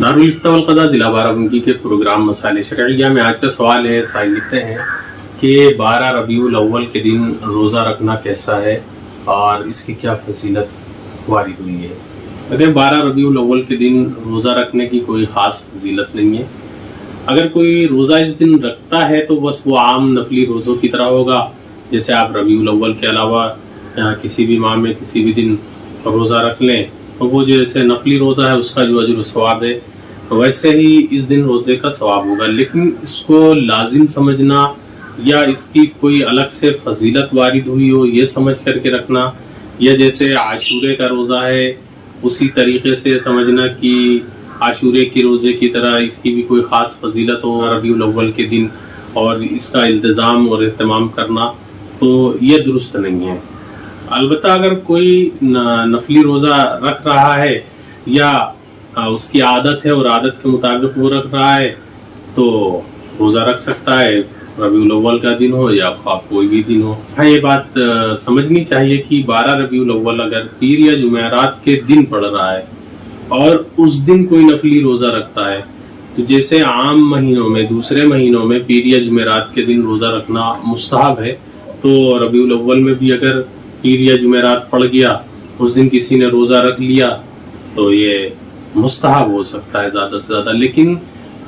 دارالفتہ والقضاء ضلع بارہ بنکی کے پروگرام مسائل شرعیہ میں آج کا سوال ہے، سائل لکھتے ہیں کہ 12 ربیع الاول کے دن روزہ رکھنا کیسا ہے اور اس کی کیا فضیلت وارد ہوئی ہے۔ اگر 12 ربیع الاول کے دن روزہ رکھنے کی کوئی خاص فضیلت نہیں ہے، اگر کوئی روزہ اس دن رکھتا ہے تو بس وہ عام نفلی روزوں کی طرح ہوگا، جیسے آپ ربیع الاول کے علاوہ کسی بھی ماہ میں کسی بھی دن روزہ رکھ لیں تو وہ جیسے نفلی روزہ ہے اس کا جو اجر و ثواب ہے ویسے ہی اس دن روزے کا ثواب ہوگا، لیکن اس کو لازم سمجھنا یا اس کی کوئی الگ سے فضیلت وارد ہوئی ہو یہ سمجھ کر کے رکھنا، یا جیسے عاشورے کا روزہ ہے اسی طریقے سے سمجھنا کہ عاشورے کے روزے کی طرح اس کی بھی کوئی خاص فضیلت ہو ربیع الاول کے دن اور اس کا التزام اور اہتمام کرنا، تو یہ درست نہیں ہے۔ البتہ اگر کوئی نفلی روزہ رکھ رہا ہے یا اس کی عادت ہے اور عادت کے مطابق وہ رکھ رہا ہے تو روزہ رکھ سکتا ہے، ربیع الاول کا دن ہو یا کوئی بھی دن ہو۔ ہاں، یہ بات سمجھنی چاہیے کہ 12 ربیع الاول اگر پیر یا جمعرات کے دن پڑ رہا ہے اور اس دن کوئی نفلی روزہ رکھتا ہے تو جیسے عام مہینوں میں دوسرے مہینوں میں پیر یا جمعرات کے دن روزہ رکھنا مستحب ہے، تو ربیع الاول میں بھی اگر پیر یا جمعرات پڑ گیا اس دن کسی نے روزہ رکھ لیا تو یہ مستحب ہو سکتا ہے زیادہ سے زیادہ۔ لیکن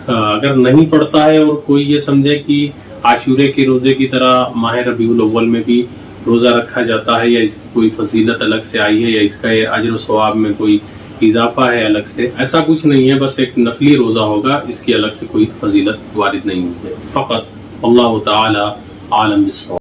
اگر نہیں پڑتا ہے اور کوئی یہ سمجھے کہ عاشورے کے روزے کی طرح ماہ ربیع الاول میں بھی روزہ رکھا جاتا ہے یا اس کی کوئی فضیلت الگ سے آئی ہے یا اس کا اجر و ثواب میں کوئی اضافہ ہے الگ سے، ایسا کچھ نہیں ہے، بس ایک نفلی روزہ ہوگا، اس کی الگ سے کوئی فضیلت وارد نہیں ہے۔ فقط اللہ تعالی عالم بالصواب۔